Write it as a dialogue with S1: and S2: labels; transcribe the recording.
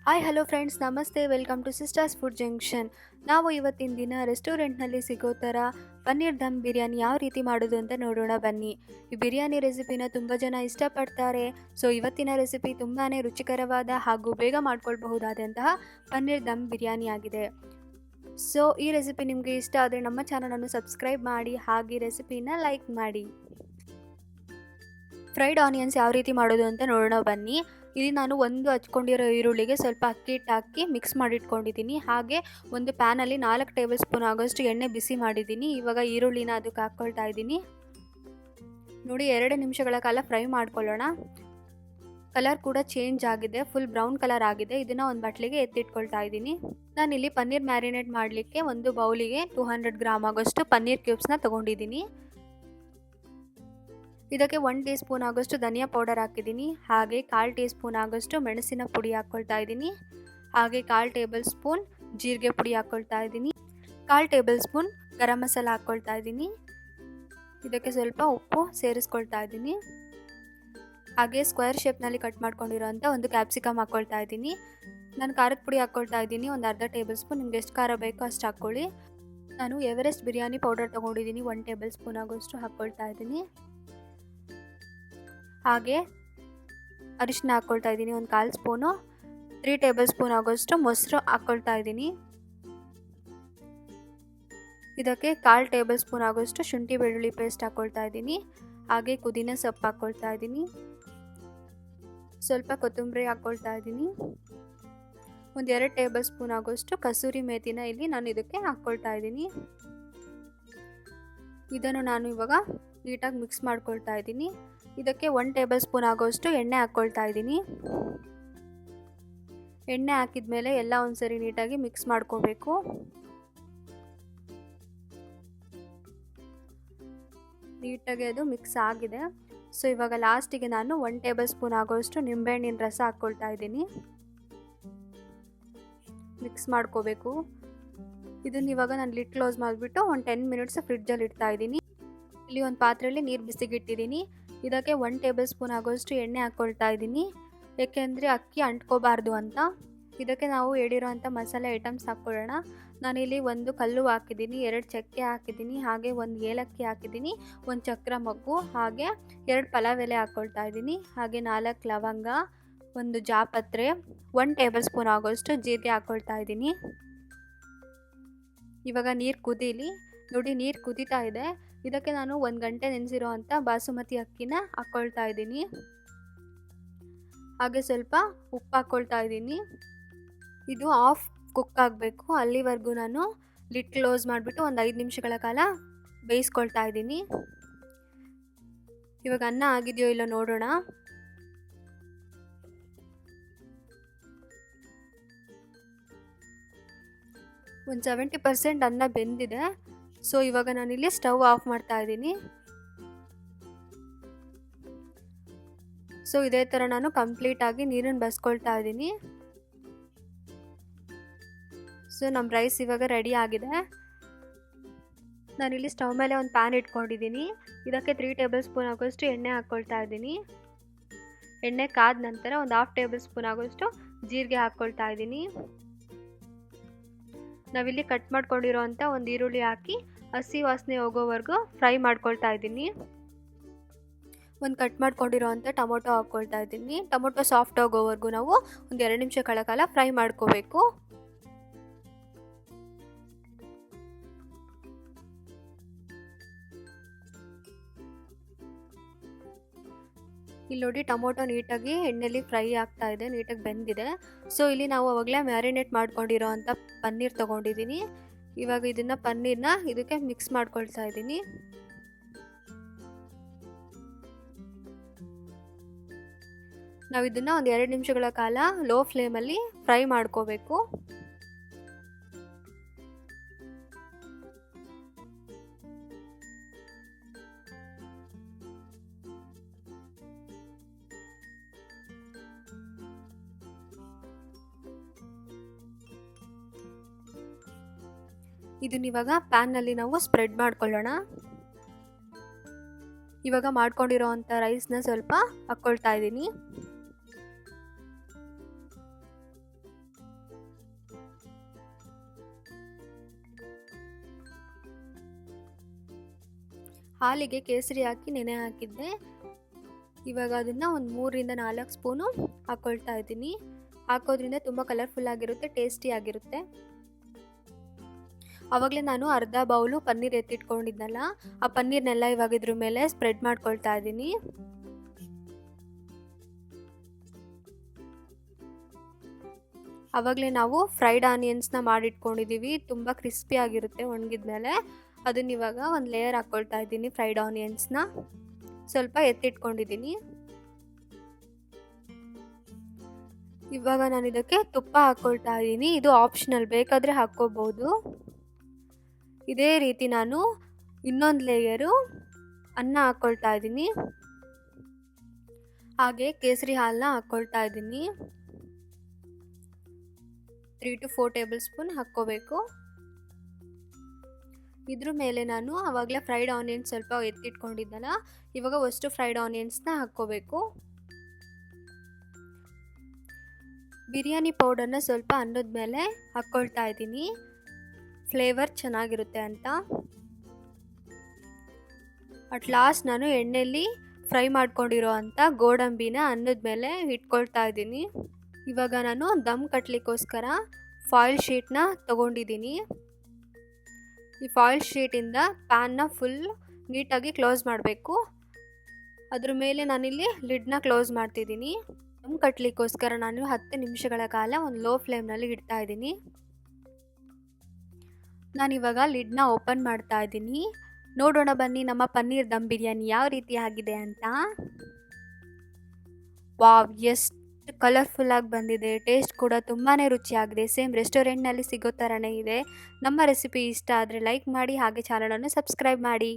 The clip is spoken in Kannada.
S1: ಹಾಯ್ ಹಲೋ ಫ್ರೆಂಡ್ಸ್, ನಮಸ್ತೆ. Welcome to sisters food junction. ನಾವು ಇವತ್ತಿನ ದಿನ ರೆಸ್ಟೋರೆಂಟ್ನಲ್ಲಿ ಸಿಗೋ ಥರ ಪನ್ನೀರ್ ದಮ್ ಬಿರಿಯಾನಿ ಯಾವ ರೀತಿ ಮಾಡೋದು ಅಂತ ನೋಡೋಣ ಬನ್ನಿ. ಈ ಬಿರಿಯಾನಿ ರೆಸಿಪಿನ ತುಂಬ ಜನ ಇಷ್ಟಪಡ್ತಾರೆ. ಸೊ ಇವತ್ತಿನ ರೆಸಿಪಿ ತುಂಬಾ ರುಚಿಕರವಾದ ಹಾಗೂ ಬೇಗ ಮಾಡ್ಕೊಳ್ಬಹುದಾದಂತಹ ಪನ್ನೀರ್ ದಮ್ ಬಿರಿಯಾನಿ ಆಗಿದೆ. ಸೊ ಈ ರೆಸಿಪಿ ನಿಮಗೆ ಇಷ್ಟ ಆದರೆ ನಮ್ಮ ಚಾನಲನ್ನು ಸಬ್ಸ್ಕ್ರೈಬ್ ಮಾಡಿ, ಹಾಗೆ ರೆಸಿಪಿನ ಲೈಕ್ ಮಾಡಿ. ಫ್ರೈಡ್ ಆನಿಯನ್ಸ್ ಯಾವ ರೀತಿ ಮಾಡೋದು ಅಂತ ನೋಡೋಣ ಬನ್ನಿ. ಇಲ್ಲಿ ನಾನು ಒಂದು ಹಚ್ಕೊಂಡಿರೋ ಈರುಳ್ಳಿಗೆ ಸ್ವಲ್ಪ ಅಕ್ಕಿ ಹಿಟ್ಟು ಹಾಕಿ ಮಿಕ್ಸ್ ಮಾಡಿಟ್ಕೊಂಡಿದ್ದೀನಿ. ಹಾಗೆ ಒಂದು ಪ್ಯಾನಲ್ಲಿ 4 ಟೇಬಲ್ ಸ್ಪೂನ್ ಆಗೋಷ್ಟು ಎಣ್ಣೆ ಬಿಸಿ ಮಾಡಿದ್ದೀನಿ. ಇವಾಗ ಈರುಳ್ಳಿನ ಅದಕ್ಕೆ ಹಾಕ್ಕೊಳ್ತಾ ಇದ್ದೀನಿ. ನೋಡಿ, 2 ನಿಮಿಷಗಳ ಕಾಲ ಫ್ರೈ ಮಾಡ್ಕೊಳ್ಳೋಣ. ಕಲರ್ ಕೂಡ ಚೇಂಜ್ ಆಗಿದೆ, ಫುಲ್ ಬ್ರೌನ್ ಕಲರ್ ಆಗಿದೆ. ಇದನ್ನು ಒಂದು ಬಟ್ಲಿಗೆ ಎತ್ತಿಟ್ಕೊಳ್ತಾ ಇದ್ದೀನಿ. ನಾನಿಲ್ಲಿ ಪನ್ನೀರ್ ಮ್ಯಾರಿನೇಟ್ ಮಾಡಲಿಕ್ಕೆ ಒಂದು ಬೌಲಿಗೆ 200 ಗ್ರಾಮ್ ಆಗೋಷ್ಟು ಪನ್ನೀರ್ ಕ್ಯೂಬ್ಸ್ನ ತೊಗೊಂಡಿದ್ದೀನಿ. ಇದಕ್ಕೆ 1 ಟೀ ಸ್ಪೂನ್ ಆಗೋಷ್ಟು ಧನಿಯಾ ಪೌಡರ್ ಹಾಕಿದ್ದೀನಿ. ಹಾಗೆ 1/4 ಟೀ ಸ್ಪೂನ್ ಆಗೋಷ್ಟು ಮೆಣಸಿನ ಪುಡಿ ಹಾಕ್ಕೊಳ್ತಾ ಇದ್ದೀನಿ. ಹಾಗೆ 1/4 ಟೇಬಲ್ ಸ್ಪೂನ್ ಜೀರಿಗೆ ಪುಡಿ ಹಾಕ್ಕೊಳ್ತಾ ಇದ್ದೀನಿ. 1/4 ಟೇಬಲ್ ಸ್ಪೂನ್ ಗರಂ ಮಸಾಲ ಹಾಕ್ಕೊಳ್ತಾ ಇದ್ದೀನಿ. ಇದಕ್ಕೆ ಸ್ವಲ್ಪ ಉಪ್ಪು ಸೇರಿಸ್ಕೊಳ್ತಾ ಇದ್ದೀನಿ. ಹಾಗೆ ಸ್ಕ್ವೇರ್ ಶೇಪ್ನಲ್ಲಿ ಕಟ್ ಮಾಡ್ಕೊಂಡಿರೋಂಥ ಒಂದು ಕ್ಯಾಪ್ಸಿಕಮ್ ಹಾಕ್ಕೊಳ್ತಾ ಇದ್ದೀನಿ. ನಾನು ಖಾರದ ಪುಡಿ ಹಾಕ್ಕೊಳ್ತಾ ಇದ್ದೀನಿ, ಒಂದು ಅರ್ಧ ಟೇಬಲ್ ಸ್ಪೂನ್. ನಿಮ್ಗೆ ಎಷ್ಟು ಖಾರ ಬೇಕೋ ಅಷ್ಟು ಹಾಕ್ಕೊಳ್ಳಿ. ನಾನು ಎವರೆಸ್ಟ್ ಬಿರಿಯಾನಿ ಪೌಡರ್ ತೊಗೊಂಡಿದ್ದೀನಿ, 1 ಟೇಬಲ್ ಸ್ಪೂನ್ ಆಗೋಷ್ಟು ಹಾಕ್ಕೊಳ್ತಾ ಇದ್ದೀನಿ. ಹಾಗೆ ಅರಿಶಿನ ಹಾಕ್ಕೊಳ್ತಾ ಇದ್ದೀನಿ, ಒಂದು 1/4 ಸ್ಪೂನು. 3 ಟೇಬಲ್ ಸ್ಪೂನ್ ಆಗೋಷ್ಟು ಮೊಸರು ಹಾಕ್ಕೊಳ್ತಾ ಇದ್ದೀನಿ. ಇದಕ್ಕೆ 1/4 ಟೇಬಲ್ ಸ್ಪೂನ್ ಆಗೋಷ್ಟು ಶುಂಠಿ ಬೆಳ್ಳುಳ್ಳಿ ಪೇಸ್ಟ್ ಹಾಕ್ಕೊಳ್ತಾ ಇದ್ದೀನಿ. ಹಾಗೆ ಪುದೀನ ಸೊಪ್ಪು ಹಾಕ್ಕೊಳ್ತಾ ಇದ್ದೀನಿ. ಸ್ವಲ್ಪ ಕೊತ್ತಂಬರಿ ಹಾಕ್ಕೊಳ್ತಾ ಇದ್ದೀನಿ. ಒಂದು 2 ಟೇಬಲ್ ಸ್ಪೂನ್ ಆಗೋಷ್ಟು ಕಸೂರಿ ಮೇಥಿನ ಇಲ್ಲಿ ನಾನು ಇದಕ್ಕೆ ಹಾಕ್ಕೊಳ್ತಾ ಇದ್ದೀನಿ. ಇದನ್ನು ನಾನು ಇವಾಗ ನೀಟಾಗಿ ಮಿಕ್ಸ್ ಮಾಡ್ಕೊಳ್ತಾ ಇದ್ದೀನಿ. ಇದಕ್ಕೆ 1 ಟೇಬಲ್ ಸ್ಪೂನ್ ಆಗೋಷ್ಟು ಎಣ್ಣೆ ಹಾಕ್ಕೊಳ್ತಾ ಇದ್ದೀನಿ. ಎಣ್ಣೆ ಹಾಕಿದ ಮೇಲೆ ಎಲ್ಲ ಒಂದ್ಸರಿ ನೀಟಾಗಿ ಮಿಕ್ಸ್ ಮಾಡ್ಕೋಬೇಕು. ನೀಟಾಗಿ ಅದು ಮಿಕ್ಸ್ ಆಗಿದೆ. ಸೊ ಇವಾಗ ಲಾಸ್ಟಿಗೆ ನಾನು 1 ಟೇಬಲ್ ಸ್ಪೂನ್ ಆಗೋಷ್ಟು ನಿಂಬೆಹಣ್ಣಿನ ರಸ ಹಾಕ್ಕೊಳ್ತಾ ಇದ್ದೀನಿ. ಮಿಕ್ಸ್ ಮಾಡ್ಕೋಬೇಕು. ಇದನ್ನ ಇವಾಗ ನಾನು ಲಿಡ್ ಕ್ಲೋಸ್ ಮಾಡಿಬಿಟ್ಟು ಒಂದು 10 ಮಿನಿಟ್ಸ್ ಫ್ರಿಡ್ಜಲ್ಲಿ ಇಡ್ತಾ ಇದ್ದೀನಿ. ಇಲ್ಲಿ ಒಂದು ಪಾತ್ರೆಯಲ್ಲಿ ನೀರು ಬಿಸಿಗಿಟ್ಟಿದ್ದೀನಿ. ಇದಕ್ಕೆ 1 ಟೇಬಲ್ ಸ್ಪೂನ್ ಆಗೋಷ್ಟು ಎಣ್ಣೆ ಹಾಕ್ಕೊಳ್ತಾ ಇದ್ದೀನಿ, ಏಕೆಂದರೆ ಅಕ್ಕಿ ಅಂಟ್ಕೋಬಾರ್ದು ಅಂತ. ಇದಕ್ಕೆ ನಾವು ಹೇಳಿರೋಂಥ ಮಸಾಲೆ ಐಟಮ್ಸ್ ಹಾಕ್ಕೊಳ್ಳೋಣ. ನಾನಿಲ್ಲಿ 1 ಕಲ್ಲು ಹಾಕಿದ್ದೀನಿ, 2 ಚಕ್ಕೆ ಹಾಕಿದ್ದೀನಿ, ಹಾಗೆ 1 ಏಲಕ್ಕಿ ಹಾಕಿದ್ದೀನಿ, 1 ಚಕ್ರ ಮೊಗ್ಗು, ಹಾಗೆ 2 ಪಲಾವ್ ಎಲೆ ಹಾಕ್ಕೊಳ್ತಾ ಇದ್ದೀನಿ. ಹಾಗೆ 4 ಲವಂಗ, 1 ಜಾಪತ್ರೆ, 1 ಟೇಬಲ್ ಸ್ಪೂನ್ ಆಗೋಷ್ಟು ಜೀರಿಗೆ ಹಾಕ್ಕೊಳ್ತಾ ಇದ್ದೀನಿ. ಇವಾಗ ನೀರು ಕುದೀಲಿ. ನೋಡಿ, ನೀರು ಕುದೀತಾ ಇದೆ. ಇದಕ್ಕೆ ನಾನು 1 ಗಂಟೆ ನೆನೆಸಿರೋ ಅಂಥ ಬಾಸುಮತಿ ಅಕ್ಕಿನ ಹಾಕ್ಕೊಳ್ತಾ ಇದ್ದೀನಿ. ಹಾಗೆ ಸ್ವಲ್ಪ ಉಪ್ಪು ಹಾಕ್ಕೊಳ್ತಾ ಇದ್ದೀನಿ. ಇದು ಹಾಫ್ ಕುಕ್ ಆಗಬೇಕು, ಅಲ್ಲಿವರೆಗೂ ನಾನು ಲಿಡ್ ಕ್ಲೋಸ್ ಮಾಡಿಬಿಟ್ಟು ಒಂದು 5 ನಿಮಿಷಗಳ ಕಾಲ ಬೇಯಿಸ್ಕೊಳ್ತಾ ಇದ್ದೀನಿ. ಇವಾಗ ಅನ್ನ ಆಗಿದೆಯೋ ಇಲ್ಲೋ ನೋಡೋಣ. ಒಂದು 70% ಅನ್ನ ಬೆಂದಿದೆ. ಸೊ ಇವಾಗ ನಾನಿಲ್ಲಿ ಸ್ಟವ್ ಆಫ್ ಮಾಡ್ತಾ ಇದ್ದೀನಿ. ಸೊ ಇದೇ ಥರ ನಾನು ಕಂಪ್ಲೀಟಾಗಿ ನೀರನ್ನು ಬಸ್ಕೊಳ್ತಾ ಇದ್ದೀನಿ. ಸೊ ನಮ್ಮ ರೈಸ್ ಇವಾಗ ರೆಡಿ ಆಗಿದೆ. ನಾನಿಲ್ಲಿ ಸ್ಟವ್ ಮೇಲೆ ಒಂದು ಪ್ಯಾನ್ ಇಟ್ಕೊಂಡಿದ್ದೀನಿ. ಇದಕ್ಕೆ 3 ಟೇಬಲ್ ಸ್ಪೂನ್ ಆಗೋಷ್ಟು ಎಣ್ಣೆ ಹಾಕ್ಕೊಳ್ತಾ ಇದ್ದೀನಿ. ಎಣ್ಣೆ ಕಾದ ನಂತರ ಒಂದು 1/2 ಟೇಬಲ್ ಸ್ಪೂನ್ ಆಗೋಷ್ಟು ಜೀರಿಗೆ ಹಾಕ್ಕೊಳ್ತಾ ಇದ್ದೀನಿ. ನಾವಿಲ್ಲಿ ಕಟ್ ಮಾಡ್ಕೊಂಡಿರೋ ಅಂಥ ಒಂದು ಈರುಳ್ಳಿ ಹಾಕಿ ಹಸಿ ವಾಸನೆ ಹೋಗೋವರೆಗೂ ಫ್ರೈ ಮಾಡ್ಕೊಳ್ತಾ ಇದ್ದೀನಿ. ಒಂದು ಕಟ್ ಮಾಡ್ಕೊಂಡಿರೋ ಅಂಥ ಟೊಮೊಟೊ ಹಾಕ್ಕೊಳ್ತಾ ಇದ್ದೀನಿ. ಟೊಮೊಟೊ ಸಾಫ್ಟ್ ಆಗೋವರೆಗೂ ನಾವು ಒಂದು 2 ನಿಮಿಷಗಳ ಕಾಲ ಫ್ರೈ ಮಾಡ್ಕೋಬೇಕು. ಇಲ್ಲಿ ನೋಡಿ, ಟೊಮೊಟೊ ನೀಟಾಗಿ ಎಣ್ಣೆಲಿ ಫ್ರೈ ಆಗ್ತಾ ಇದೆ, ನೀಟಾಗಿ ಬೆಂದಿದೆ. ಸೊ ಇಲ್ಲಿ ನಾವು ಅವಾಗಲೇ ಮ್ಯಾರಿನೇಟ್ ಮಾಡ್ಕೊಂಡಿರೋ ಅಂಥ ಪನ್ನೀರ್ ತೊಗೊಂಡಿದ್ದೀನಿ. ಇವಾಗ ಇದನ್ನು ಪನ್ನೀರ್ನ ಇದಕ್ಕೆ ಮಿಕ್ಸ್ ಮಾಡ್ಕೊಳ್ತಾ ಇದ್ದೀನಿ. ನಾವು ಇದನ್ನು ಒಂದು 2 ನಿಮಿಷಗಳ ಕಾಲ ಲೋ ಫ್ಲೇಮಲ್ಲಿ ಫ್ರೈ ಮಾಡ್ಕೋಬೇಕು. ಇದನ್ನ ಇವಾಗ ಪ್ಯಾನ್ನಲ್ಲಿ ನಾವು ಸ್ಪ್ರೆಡ್ ಮಾಡ್ಕೊಳ್ಳೋಣ. ಇವಾಗ ಮಾಡ್ಕೊಂಡಿರೋ ಅಂಥ ರೈಸ್ನ ಸ್ವಲ್ಪ ಹಾಕ್ಕೊಳ್ತಾ ಇದ್ದೀನಿ. ಹಾಲಿಗೆ ಕೇಸರಿ ಹಾಕಿ ನೆನೆ ಹಾಕಿದ್ದೆ. ಇವಾಗ ಅದನ್ನು ಒಂದು 3-4 ಸ್ಪೂನು ಹಾಕ್ಕೊಳ್ತಾ ಇದ್ದೀನಿ. ಹಾಕೋದ್ರಿಂದ ತುಂಬ ಕಲರ್ಫುಲ್ ಆಗಿರುತ್ತೆ, ಟೇಸ್ಟಿ ಆಗಿರುತ್ತೆ. ಆವಾಗಲೇ ನಾನು ಅರ್ಧ ಬೌಲು ಪನ್ನೀರ್ ಎತ್ತಿಟ್ಕೊಂಡಿದ್ನಲ್ಲ, ಆ ಪನ್ನೀರ್ನೆಲ್ಲ ಇವಾಗ ಇದ್ರ ಮೇಲೆ ಸ್ಪ್ರೆಡ್ ಮಾಡ್ಕೊಳ್ತಾ ಇದ್ದೀನಿ. ಆವಾಗಲೇ ನಾವು ಫ್ರೈಡ್ ಆನಿಯನ್ಸ್ನ ಮಾಡಿಟ್ಕೊಂಡಿದ್ದೀವಿ, ತುಂಬ ಕ್ರಿಸ್ಪಿ ಆಗಿರುತ್ತೆ ಒಣಗಿದ್ಮೇಲೆ. ಅದನ್ನ ಇವಾಗ ಒಂದು ಲೇಯರ್ ಹಾಕ್ಕೊಳ್ತಾ ಇದ್ದೀನಿ. ಫ್ರೈಡ್ ಆನಿಯನ್ಸ್ನ ಸ್ವಲ್ಪ ಎತ್ತಿಟ್ಕೊಂಡಿದ್ದೀನಿ. ಇವಾಗ ನಾನು ಇದಕ್ಕೆ ತುಪ್ಪ ಹಾಕ್ಕೊಳ್ತಾ ಇದ್ದೀನಿ. ಇದು ಆಪ್ಷನಲ್, ಬೇಕಾದರೆ ಹಾಕ್ಕೋಬೋದು. ಇದೇ ರೀತಿ ನಾನು ಇನ್ನೊಂದು ಲೇಯರು ಅನ್ನ ಹಾಕ್ಕೊಳ್ತಾ ಇದ್ದೀನಿ. ಹಾಗೆ ಕೇಸರಿ ಹಾಲನ್ನ ಹಾಕ್ಕೊಳ್ತಾ ಇದ್ದೀನಿ. 3 to 4 ಟೇಬಲ್ ಸ್ಪೂನ್ ಹಾಕ್ಕೋಬೇಕು. ಇದ್ರ ಮೇಲೆ ನಾನು ಆವಾಗಲೇ ಫ್ರೈಡ್ ಆನಿಯನ್ಸ್ ಸ್ವಲ್ಪ ಎತ್ತಿಟ್ಕೊಂಡಿದ್ದಲ್ಲ, ಇವಾಗ ಅಷ್ಟು ಫ್ರೈಡ್ ಆನಿಯನ್ಸ್ನ ಹಾಕ್ಕೋಬೇಕು. ಬಿರಿಯಾನಿ ಪೌಡರ್ನ ಸ್ವಲ್ಪ ಅನ್ನದ ಮೇಲೆ ಹಾಕ್ಕೊಳ್ತಾ ಇದ್ದೀನಿ, ಫ್ಲೇವರ್ ಚೆನ್ನಾಗಿರುತ್ತೆ ಅಂತ. ಅಟ್ ಲಾಸ್ಟ್ ನಾನು ಎಣ್ಣೆಯಲ್ಲಿ ಫ್ರೈ ಮಾಡ್ಕೊಂಡಿರೋ ಅಂಥ ಗೋಡಂಬಿನ ಅನ್ನದ ಮೇಲೆ ಇಟ್ಕೊಳ್ತಾ ಇದ್ದೀನಿ. ಇವಾಗ ನಾನು ದಮ್ ಕಟ್ಟಲಿಕ್ಕೋಸ್ಕರ ಫಾಯಿಲ್ ಶೀಟ್ನ ತೊಗೊಂಡಿದ್ದೀನಿ. ಈ ಫಾಯಿಲ್ ಶೀಟಿಂದ ಪ್ಯಾನ್ನ ಫುಲ್ ನೀಟಾಗಿ ಕ್ಲೋಸ್ ಮಾಡಬೇಕು. ಅದ್ರ ಮೇಲೆ ನಾನಿಲ್ಲಿ ಲಿಡ್ನ ಕ್ಲೋಸ್ ಮಾಡ್ತಿದ್ದೀನಿ. ದಮ್ ಕಟ್ಟಲಿಕ್ಕೋಸ್ಕರ ನಾನು 10 ನಿಮಿಷಗಳ ಕಾಲ ಒಂದು ಲೋ ಫ್ಲೇಮ್ನಲ್ಲಿ ಇಡ್ತಾ ಇದ್ದೀನಿ. ನಾನಿವಾಗ ಲಿಡ್ನ ಓಪನ್ ಮಾಡ್ತಾ ಇದ್ದೀನಿ. ನೋಡೋಣ ಬನ್ನಿ ನಮ್ಮ ಪನ್ನೀರ್ ದಮ್ ಬಿರಿಯಾನಿ ಯಾವ ರೀತಿ ಆಗಿದೆ ಅಂತ. ವಾವ್, ಎಷ್ಟು ಕಲರ್ಫುಲ್ಲಾಗಿ ಬಂದಿದೆ. ಟೇಸ್ಟ್ ಕೂಡ ತುಂಬಾ ರುಚಿಯಾಗಿದೆ. ಸೇಮ್ ರೆಸ್ಟೋರೆಂಟ್ನಲ್ಲಿ ಸಿಗೋ ಥರನೇ ಇದೆ. ನಮ್ಮ ರೆಸಿಪಿ ಇಷ್ಟ ಆದರೆ ಲೈಕ್ ಮಾಡಿ, ಹಾಗೆ ಚಾನಲನ್ನು ಸಬ್ಸ್ಕ್ರೈಬ್ ಮಾಡಿ.